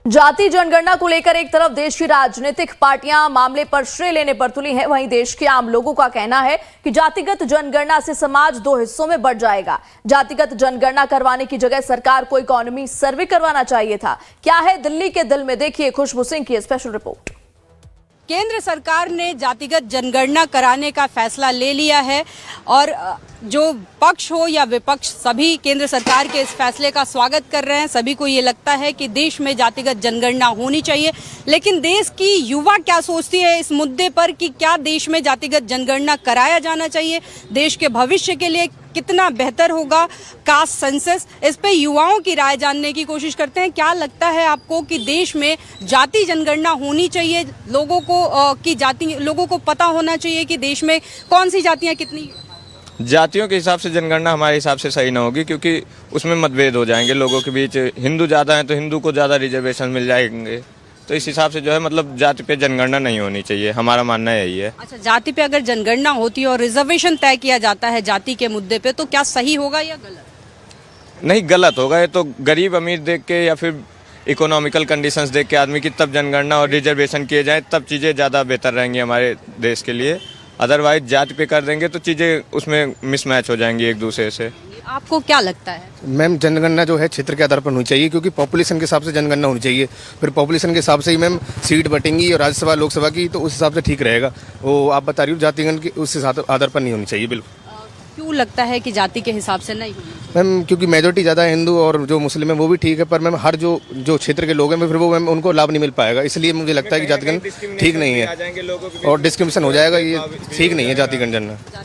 जाति जनगणना को लेकर एक तरफ देश की राजनीतिक पार्टियां मामले पर श्रेय लेने पर तुली हैं, वहीं देश के आम लोगों का कहना है कि जातिगत जनगणना से समाज दो हिस्सों में बढ़ जाएगा। जातिगत जनगणना करवाने की जगह सरकार को इकोनॉमी सर्वे करवाना चाहिए था। क्या है दिल्ली के दिल में, देखिए खुशबू सिंह की स्पेशल रिपोर्ट। केंद्र सरकार ने जातिगत जनगणना कराने का फैसला ले लिया है और जो पक्ष हो या विपक्ष सभी केंद्र सरकार के इस फैसले का स्वागत कर रहे हैं। सभी को ये लगता है कि देश में जातिगत जनगणना होनी चाहिए, लेकिन देश की युवा क्या सोचती है इस मुद्दे पर कि क्या देश में जातिगत जनगणना कराया जाना चाहिए, देश के भविष्य के लिए कितना बेहतर होगा कास्ट सेंसस, इस पे युवाओं की राय जानने की कोशिश करते हैं। क्या लगता है आपको कि देश में जाति जनगणना होनी चाहिए, लोगों को पता होना चाहिए कि देश में कौन सी जातियां कितनी? जातियों के हिसाब से जनगणना हमारे हिसाब से सही ना होगी, क्योंकि उसमें मतभेद हो जाएंगे लोगों के बीच। हिंदू ज़्यादा हैं तो हिंदू को ज़्यादा रिजर्वेशन मिल जाएंगे, तो इस हिसाब से जो है मतलब जाति पे जनगणना नहीं होनी चाहिए, हमारा मानना यही है। अच्छा, जाति पे अगर जनगणना होती है और रिजर्वेशन तय किया जाता है जाति के मुद्दे पे, तो क्या सही होगा या गलत? नहीं, गलत होगा। ये तो गरीब अमीर देख के या फिर इकोनॉमिकल कंडीशंस देख के आदमी की तब जनगणना और रिजर्वेशन किए जाए, तब चीज़ें ज़्यादा बेहतर रहेंगी हमारे देश के लिए। अदरवाइज जाति पे कर देंगे तो चीज़ें उसमें मिसमैच हो जाएंगी एक दूसरे से। आपको क्या लगता है? मैम, जनगणना जो है क्षेत्र के आधार पर होनी चाहिए, क्योंकि पॉपुलेशन के हिसाब से जनगणना होनी चाहिए। फिर पॉपुलेशन के हिसाब से ही मैम सीट बटेंगी और राज्यसभा लोकसभा की, तो उस हिसाब से ठीक रहेगा। वो आप बता रही हो जातिगण की उस आधार पर नहीं होनी चाहिए। बिल्कुल। क्यों लगता है कि जाति के हिसाब से नहीं होनी? मैम, क्योंकि मेजोरिटी ज़्यादा है हिंदू और जो मुस्लिम है वो भी ठीक है, पर मैम हर जो क्षेत्र के लोग हैं फिर वो मैम उनको लाभ नहीं मिल पाएगा। इसलिए मुझे लगता है कि जातिगण ठीक नहीं है और डिस्क्रिमिनेशन हो जाएगा, ये ठीक नहीं है जातिगण जनगणना।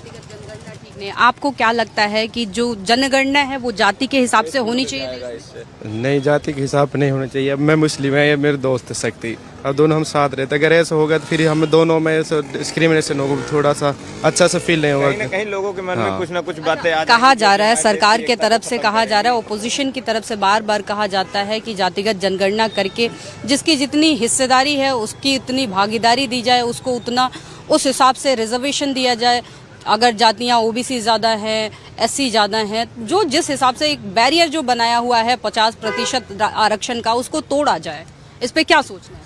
आपको क्या लगता है कि जो जनगणना है वो जाति के हिसाब से होनी चाहिए? नहीं, जाति के हिसाब से नहीं होना चाहिए। अब मैं मुस्लिम है, ये मेरे दोस्त है शक्ति, अब दोनों हम साथ रहते। अगर ऐसा होगा तो फिर हम दोनों में डिस्क्रिमिनेशन होगा, थोड़ा सा अच्छा सा फील नहीं होगा। कहीं लोगों के मन में कुछ ना कुछ बातें कहा जा रहा है, सरकार के तरफ से कहा जा रहा है, ओपोजिशन की तरफ से बार बार कहा जाता है कि जातिगत जनगणना करके जिसकी जितनी हिस्सेदारी है उसकी उतनी भागीदारी दी जाए, उसको उतना उस हिसाब से रिजर्वेशन दिया जाए। अगर जातियां ओबीसी ज़्यादा हैं, एससी ज़्यादा हैं, जो जिस हिसाब से एक बैरियर जो बनाया हुआ है 50% आरक्षण का, उसको तोड़ा जाए। इस पे क्या सोचना है?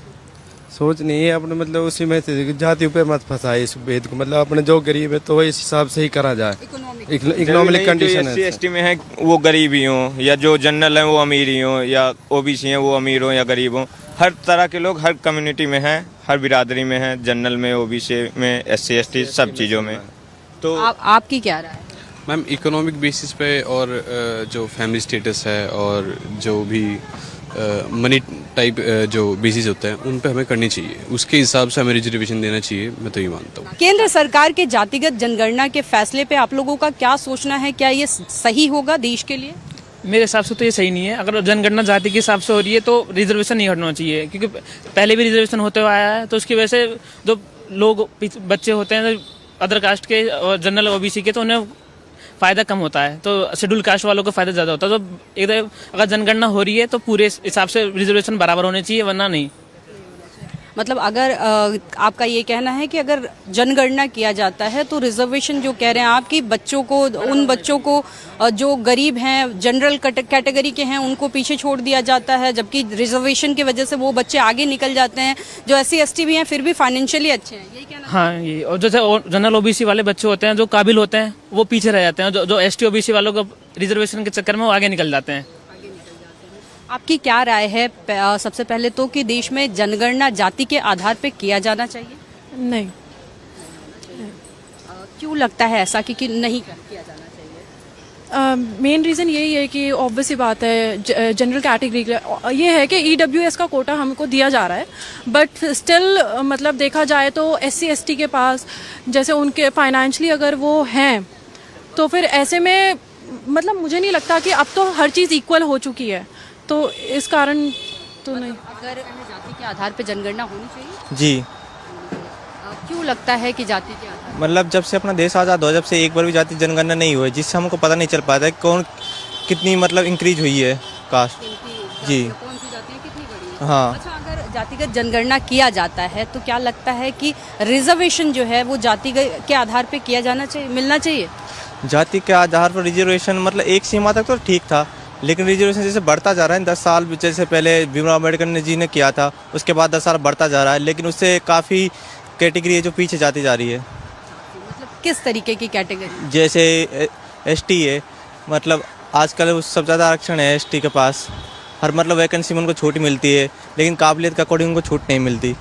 सोच नहीं है अपने, मतलब उसी में जाति पे मत फंसाए इस भेद को। मतलब अपने जो गरीब है तो इस हिसाब से ही करा जाए। इकोनॉमिक कंडीशन है, SC/ST में है वो गरीब ही हों, या जो जनरल हैं वो अमीर ही हों, या ओबीसी हैं वो अमीर हों या गरीब हों। हर तरह के लोग हर कम्युनिटी में हैं, हर बिरादरी में हैं, जनरल में, ओबीसी में, SC/ST सब चीज़ों में। तो आपकी क्या राय है? मैम, इकोनॉमिक बेसिस पे और जो फैमिली स्टेटस है और जो भी मनी टाइप जो बेसिस होते हैं उन पे हमें करनी चाहिए, उसके हिसाब से हमें रिजर्वेशन देना चाहिए। मैं तो ये मानता हूँ। केंद्र सरकार के जातिगत जनगणना के फैसले पे आप लोगों का क्या सोचना है? क्या ये सही होगा देश के लिए? मेरे हिसाब से तो ये सही नहीं है। अगर जनगणना जाति के हिसाब से हो रही है तो रिजर्वेशन नहीं हटना चाहिए, क्योंकि पहले भी रिजर्वेशन होते हुए आया है। तो उसकी वजह से जो लोग बच्चे होते हैं अदर कास्ट के और जनरल ओबीसी के, तो उन्हें फ़ायदा कम होता है, तो शेड्यूल कास्ट वालों को फ़ायदा ज़्यादा होता है। तो एक अगर जनगणना हो रही है तो पूरे हिसाब से रिजर्वेशन बराबर होने चाहिए, वरना नहीं। मतलब अगर आपका ये कहना है कि अगर जनगणना किया जाता है तो रिजर्वेशन जो कह रहे हैं आप कि बच्चों को, उन बच्चों को जो गरीब हैं, जनरल कैटेगरी के हैं, उनको पीछे छोड़ दिया जाता है, जबकि रिजर्वेशन की वजह से वो बच्चे आगे निकल जाते हैं। जो SC/ST भी हैं फिर भी फाइनेंशियली अच्छे हैं, यही कहना? हाँ, ये। और जैसे जनरल ओबीसी वाले बच्चे होते हैं जो काबिल होते हैं वो पीछे रह जाते हैं, जो ST OBC वालों को रिजर्वेशन के चक्कर में वो आगे निकल जाते हैं। आपकी क्या राय है सबसे पहले तो कि देश में जनगणना जाति के आधार पे किया जाना चाहिए? नहीं। क्यों लगता है ऐसा कि नहीं किया जाना चाहिए? मेन रीज़न यही है कि ऑब्वियस सी बात है, जनरल कैटेगरी ये है कि EWS का कोटा हमको दिया जा रहा है, बट स्टिल मतलब देखा जाए तो SC/ST के पास जैसे उनके फाइनेंशियली अगर वो हैं तो फिर ऐसे में मतलब मुझे नहीं लगता कि अब तो हर चीज़ इक्वल हो चुकी है, तो इस कारण तो नहीं। अगर जाति के आधार पे जनगणना होनी चाहिए? जी। क्यों लगता है कि जाति के आधार? मतलब जब से अपना देश आज़ाद हुआ, जब से एक बार भी जाति जनगणना नहीं हुई, जिससे हमको पता नहीं चल पाता है कौन कितनी मतलब इंक्रीज हुई है कास्ट। जी। कौन सी जाति है कितनी बड़ी है? हाँ। अच्छा, अगर जातिगत जनगणना किया जाता है तो क्या लगता है कि रिजर्वेशन जो है वो जाति के आधार पे किया जाना चाहिए, मिलना चाहिए? जाति के आधार पर रिजर्वेशन मतलब एक सीमा तक तो ठीक था, लेकिन रिजर्वेशन जैसे बढ़ता जा रहा है 10 साल जैसे पहले भीमराव अम्बेडकर जी ने किया था, उसके बाद 10 साल बढ़ता जा रहा है, लेकिन उससे काफ़ी कैटेगरी है जो पीछे जाती जा रही है। मतलब किस तरीके की कैटेगरी? जैसे एसटी है, मतलब आजकल सबसे ज़्यादा आरक्षण है एसटी के पास, हर मतलब वैकेंसी में उनको छूट मिलती है, लेकिन काबिलियत के अकॉर्डिंग उनको छूट नहीं मिलती।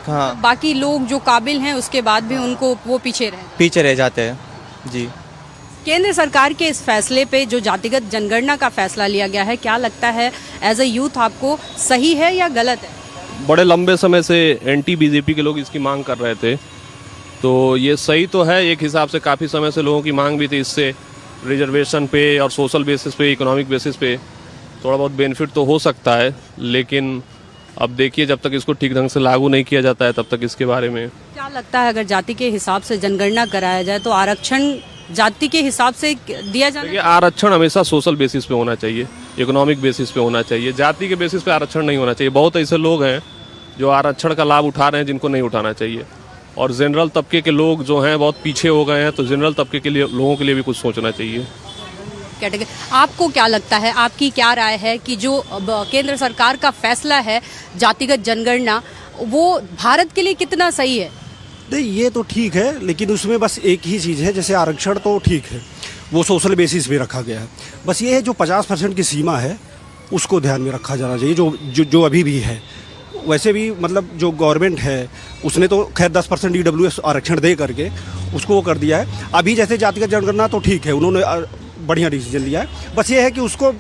हाँ, बाकी लोग जो काबिल हैं उसके बाद भी उनको वो पीछे रह जाते हैं जी। केंद्र सरकार के इस फैसले पे जो जातिगत जनगणना का फैसला लिया गया है, क्या लगता है एज अ यूथ आपको सही है या गलत है? बड़े लंबे समय से एंटी बीजेपी के लोग इसकी मांग कर रहे थे, तो ये सही तो है एक हिसाब से। काफ़ी समय से लोगों की मांग भी थी इससे, रिजर्वेशन पे और सोशल बेसिस पे, इकोनॉमिक बेसिस पे थोड़ा बहुत बेनिफिट तो हो सकता है, लेकिन अब देखिए जब तक इसको ठीक ढंग से लागू नहीं किया जाता है तब तक इसके बारे में। क्या लगता है अगर जाति के हिसाब से जनगणना कराया जाए तो आरक्षण जाति के हिसाब से दिया जाना? देखिए, आरक्षण हमेशा सोशल बेसिस पे होना चाहिए, इकोनॉमिक बेसिस पे होना चाहिए, जाति के बेसिस पे आरक्षण नहीं होना चाहिए। बहुत ऐसे लोग हैं जो आरक्षण का लाभ उठा रहे हैं जिनको नहीं उठाना चाहिए, और जनरल तबके के लोग जो हैं बहुत पीछे हो गए हैं, तो जनरल तबके के लिए लोगों के लिए भी कुछ सोचना चाहिए। आपको क्या लगता है, आपकी क्या राय है कि जो केंद्र सरकार का फैसला है जातिगत जनगणना, वो भारत के लिए कितना सही है? नहीं, ये तो ठीक है, लेकिन उसमें बस एक ही चीज़ है, जैसे आरक्षण तो ठीक है, वो सोशल बेसिस पे रखा गया है। बस ये है जो 50% की सीमा है उसको ध्यान में रखा जाना चाहिए, जो अभी भी है। वैसे भी मतलब जो गवर्नमेंट है उसने तो खैर 10% EWS आरक्षण दे करके उसको वो कर दिया है। अभी जैसे जातिगत जनगणना तो ठीक है, उन्होंने बढ़िया डिसीजन लिया है। बस ये है कि उसको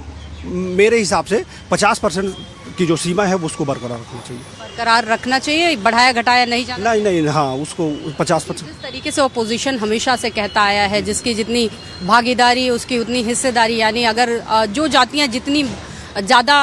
मेरे हिसाब से 50% की जो सीमा है वो उसको बरकरार रखना चाहिए। बरकरार रखना चाहिए, बढ़ाया घटाया नहीं जाना? नहीं, हाँ, उसको 50%। जिस तरीके से अपोजिशन हमेशा से कहता आया है, जिसकी जितनी भागीदारी उसकी उतनी हिस्सेदारी, यानी अगर जो जातियां जितनी ज़्यादा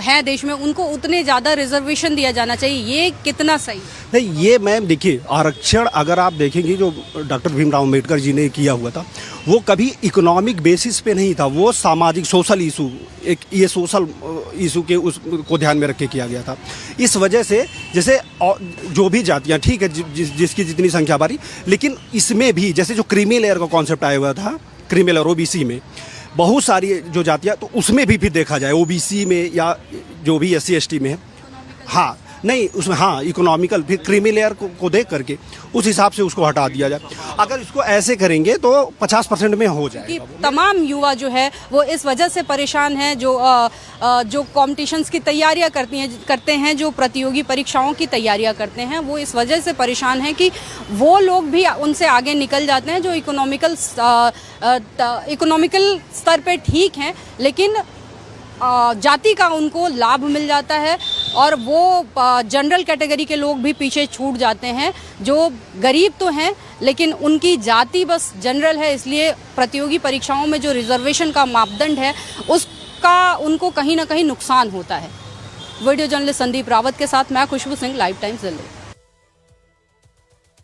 हैं देश में उनको उतने ज़्यादा रिजर्वेशन दिया जाना चाहिए, ये कितना सही? नहीं, ये मैम देखिए, आरक्षण अगर आप देखेंगे जो डॉक्टर भीमराव अम्बेडकर जी ने किया हुआ था वो कभी इकोनॉमिक बेसिस पे नहीं था, वो सामाजिक सोशल इशू, एक ये सोशल इशू के उसको ध्यान में रख के किया गया था। इस वजह से जैसे जो भी जातियाँ ठीक है जिसकी जितनी संख्या बारी, लेकिन इसमें भी जैसे जो क्रीमी लेयर का कॉन्सेप्ट आया हुआ था, क्रीमी लेयर OBC में बहुत सारी जो जातियाँ, तो उसमें भी फिर देखा जाए OBC में या जो भी SC ST में है, हाँ नहीं उसमें, हाँ इकोनॉमिकल, फिर क्रीमी लेयर को देख करके उस हिसाब से उसको हटा दिया जाए। अगर इसको ऐसे करेंगे तो 50% में हो जाएगा। तमाम युवा जो है वो इस वजह से परेशान हैं, जो कॉम्पिटिशन्स की तैयारियां करते हैं, जो प्रतियोगी परीक्षाओं की तैयारियां करते हैं, वो इस वजह से परेशान हैं कि वो लोग भी उनसे आगे निकल जाते हैं जो इकोनॉमिकल स्तर पे ठीक हैं, लेकिन जाति का उनको लाभ मिल जाता है और वो जनरल कैटेगरी के लोग भी पीछे छूट जाते हैं, जो गरीब तो हैं लेकिन उनकी जाति बस जनरल है, इसलिए प्रतियोगी परीक्षाओं में जो रिजर्वेशन का मापदंड है उसका उनको कहीं ना कहीं नुकसान होता है। वीडियो जर्नलिस्ट संदीप रावत के साथ मैं खुशबू सिंह, लाइव टाइम्स दिल्ली।